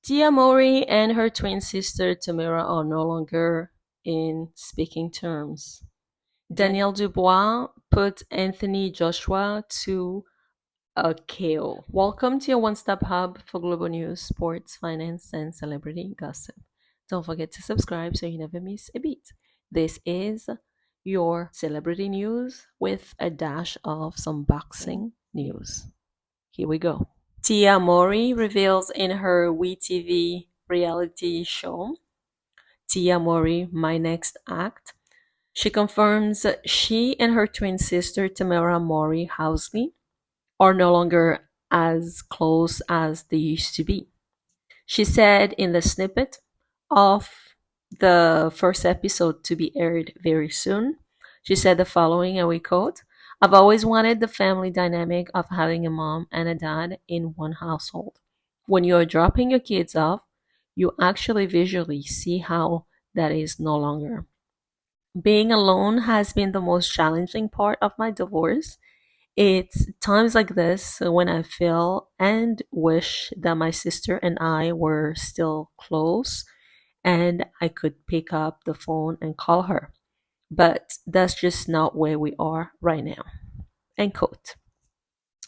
Tia Mowry and her twin sister Tamera are no longer in speaking terms. Danielle Dubois put Anthony Joshua to a KO. Welcome to your one-stop hub for global news, sports, finance, and celebrity gossip. Don't forget to subscribe so you never miss a beat. This is your celebrity news with a dash of some boxing news. Here we go. Tia Mowry reveals in her WeTV reality show, Tia Mowry, My Next Act, she confirms she and her twin sister, Tamera Mowry Housely, are no longer as close as they used to be. She said in the snippet of the first episode to be aired very soon, she said the following, and we quote, I've always wanted the family dynamic of having a mom and a dad in one household. When you're dropping your kids off, you actually visually see how that is no longer. Being alone has been the most challenging part of my divorce. It's times like this when I feel and wish that my sister and I were still close and I could pick up the phone and call her. But that's just not where we are right now. End quote.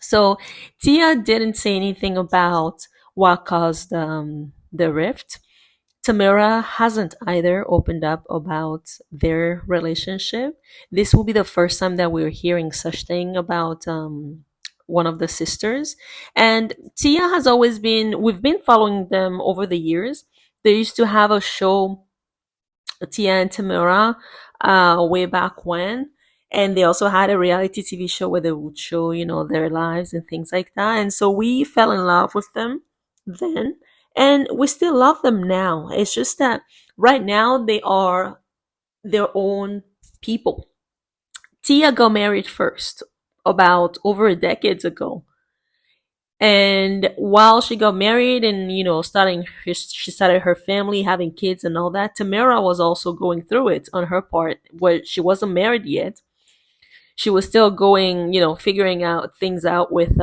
So Tia didn't say anything about what caused the rift. Tamera hasn't either opened up about their relationship. This will be the first time that we're hearing such thing about one of the sisters. And Tia has always been, we've been following them over the years. They used to have a show, Tia and Tamera, way back when. And they also had a reality TV show where they would show, their lives and things like that. And so we fell in love with them then. And we still love them now. It's just that right now they are their own people. Tia got married first, about over a decade ago. And while she got married and, she started her family, having kids and all that, Tamera was also going through it on her part, where she wasn't married yet. She was still going, figuring out things out with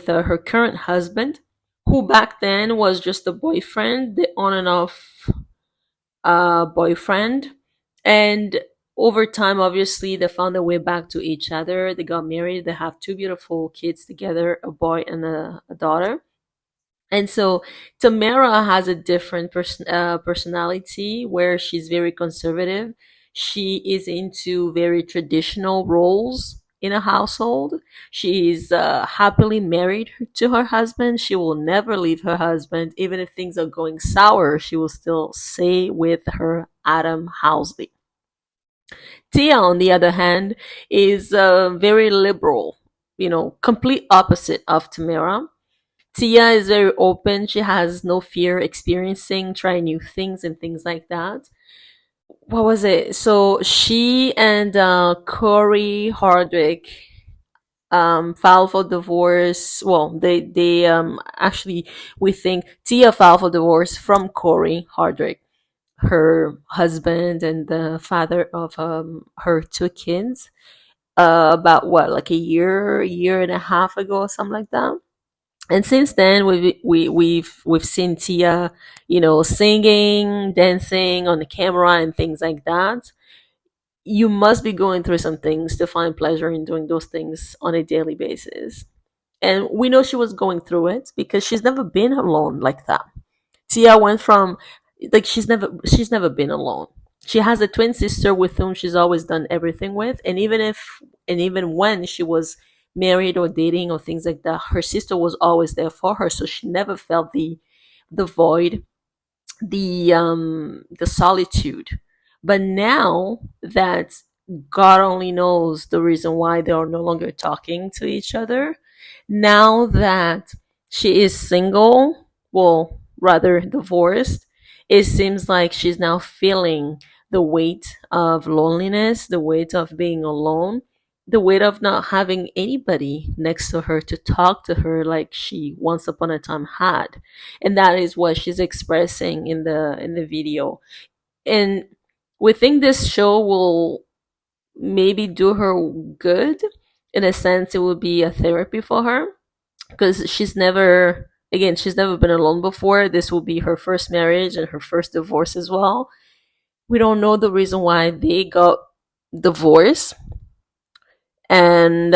her current husband, who back then was just a boyfriend, the on and off boyfriend. And over time, obviously, they found their way back to each other. They got married. They have two beautiful kids together, a boy and a daughter. And so Tamera has a different personality where she's very conservative. She is into very traditional roles in a household. She's happily married to her husband. She will never leave her husband. Even if things are going sour, she will still stay with her Adam Housely. Tia, on the other hand, is very liberal, complete opposite of Tamera. Tia is very open. She has no fear experiencing, trying new things and things like that. What was it? So she and Corey Hardwick filed for divorce. Well, they actually, we think Tia filed for divorce from Corey Hardwick, her husband and the father of her two kids. About what, like a year and a half ago, something like that. And since then, we've seen Tia, singing, dancing on the camera and things like that. You must be going through some things to find pleasure in doing those things on a daily basis. And we know she was going through it because she's never been alone like that. Tia went from, like, she's never been alone. She has a twin sister with whom she's always done everything with, and even when she was married or dating or things like that, her sister was always there for her, so she never felt the void, the solitude. But now that God only knows the reason why they are no longer talking to each other, now that she is single, well, rather divorced, it seems like she's now feeling the weight of loneliness, the weight of being alone, the weight of not having anybody next to her to talk to her like she once upon a time had. And that is what she's expressing in the video. And we think this show will maybe do her good. In a sense, it will be a therapy for her because she's never again, she's never been alone before. This will be her first marriage and her first divorce as well. We don't know the reason why they got divorced, and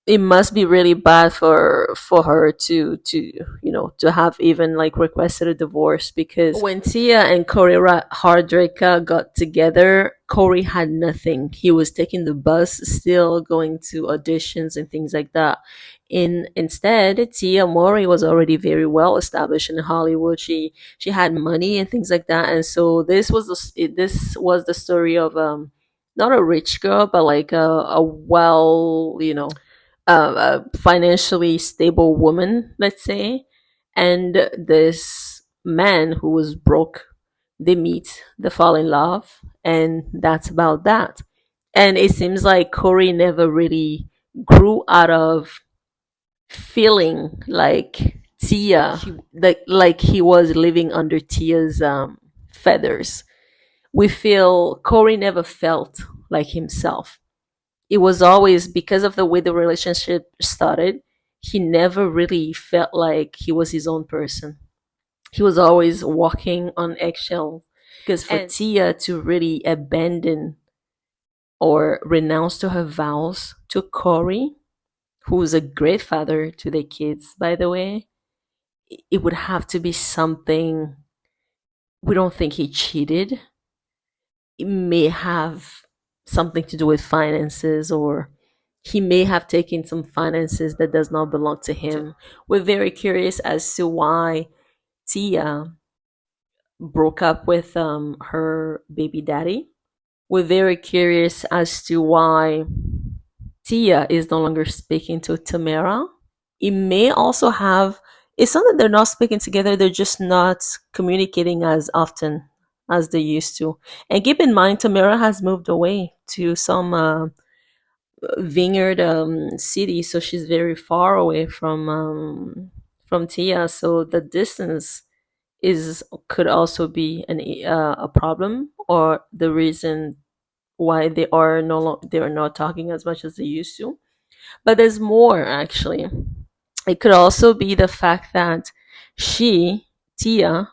it must be really bad for her to have even like requested a divorce, because when Tia and Corey Hardrick got together, Corey had nothing. He was taking the bus, still going to auditions and things like that. Instead, Tia Mowry was already very well established in Hollywood. She had money and things like that, and so this was the story of not a rich girl, but like a well, a financially stable woman, let's say, and this man who was broke. They meet, they fall in love, and that's about that. And it seems like Corey never really grew out of feeling like Tia, like he was living under Tia's feathers. We feel Corey never felt like himself. It was always because of the way the relationship started. He never really felt like he was his own person. He was always walking on eggshells. Because for Tia to really abandon or renounce to her vows to Corey, who's a great father to their kids, by the way, it would have to be something. We don't think he cheated. It may have something to do with finances, or he may have taken some finances that does not belong to him. We're very curious as to why Tia broke up with her baby daddy. We're very curious as to why Tia is no longer speaking to Tamera. It may also have, it's not that they're not speaking together, they're just not communicating as often as they used to. And keep in mind, Tamera has moved away to some vineyard city, so she's very far away from Tia. So the distance is could also be a problem, or the reason why they are not talking as much as they used to. But there's more, actually. It could also be the fact that Tia,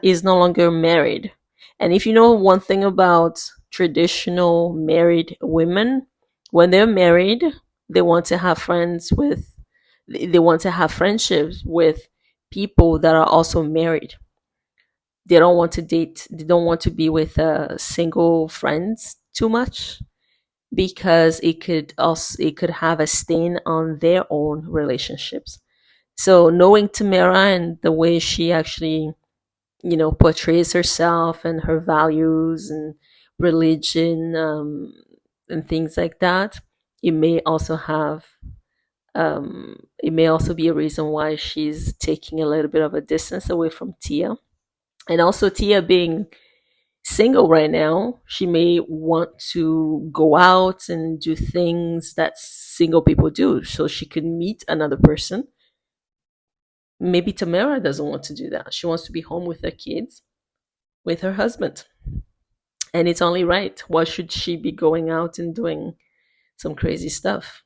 is no longer married. And if you know one thing about traditional married women, when they're married, they want to have they want to have friendships with people that are also married. They don't want to date, they don't want to be with single friends too much, because it could have a stain on their own relationships. So knowing Tamera and the way she actually, portrays herself and her values and religion, and things like that, it may also have it may also be a reason why she's taking a little bit of a distance away from Tia. And also, Tia being single right now, she may want to go out and do things that single people do, so she could meet another person. Maybe Tamera doesn't want to do that. She wants to be home with her kids, with her husband. And it's only right. Why should she be going out and doing some crazy stuff?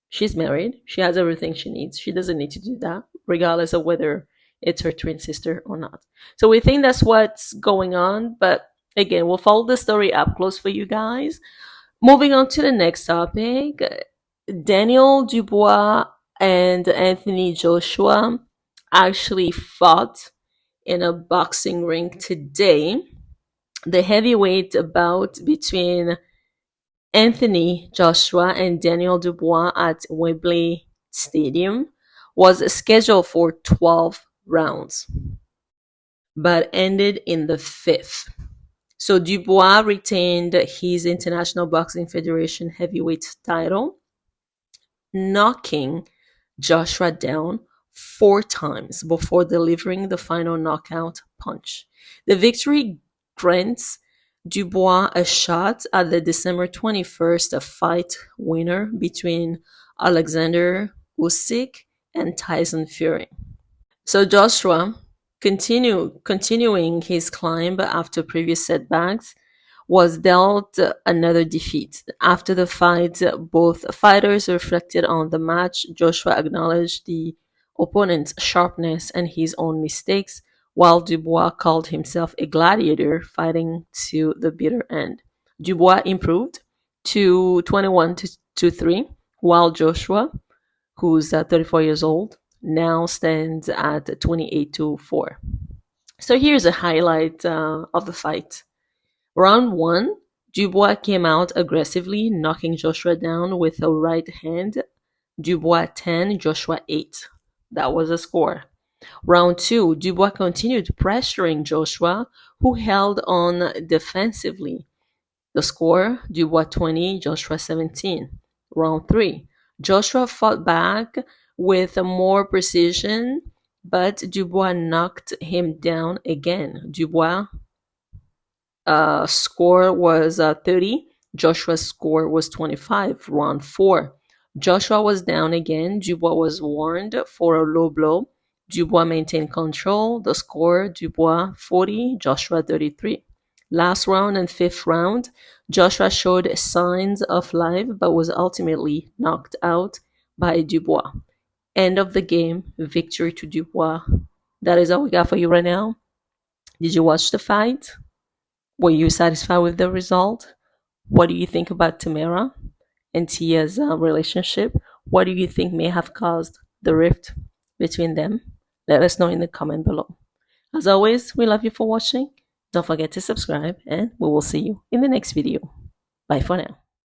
She's married. She has everything she needs. She doesn't need to do that, regardless of whether it's her twin sister or not. So we think that's what's going on. But again, we'll follow the story up close for you guys. Moving on to the next topic, Daniel Dubois and Anthony Joshua actually fought in a boxing ring today. The heavyweight bout between Anthony Joshua and Daniel Dubois at Wembley Stadium was scheduled for 12 rounds, but ended in the fifth. So Dubois retained his International Boxing Federation heavyweight title, knocking Joshua down 4 times before delivering the final knockout punch. The victory grants Dubois a shot at the December 21st fight winner between Alexander Usyk and Tyson Fury. So Joshua, continuing his climb after previous setbacks, was dealt another defeat. After the fight, both fighters reflected on the match. Joshua acknowledged the opponent's sharpness and his own mistakes, while Dubois called himself a gladiator fighting to the bitter end. Dubois improved to 21 to 3, while Joshua, who's 34 years old, now stands at 28 to 4. So here's a highlight of the fight. Round 1, Dubois came out aggressively, knocking Joshua down with a right hand. Dubois 10, Joshua 8. That was the score. Round 2, Dubois continued pressuring Joshua, who held on defensively. The score, Dubois 20, Joshua 17. Round 3, Joshua fought back with more precision, but Dubois knocked him down again. Dubois' score was 30. Joshua's score was 25. Round 4, Joshua was down again. Dubois was warned for a low blow. Dubois maintained control. The score, Dubois 40, Joshua 33. Last round and fifth round, Joshua showed signs of life but was ultimately knocked out by Dubois. End of the game, victory to Dubois. That is all we got for you right now. Did you watch the fight? Were you satisfied with the result? What do you think about Tamera and Tia's relationship? What do you think may have caused the rift between them? Let us know in the comment below. As always, we love you for watching. Don't forget to subscribe, and we will see you in the next video. Bye for now.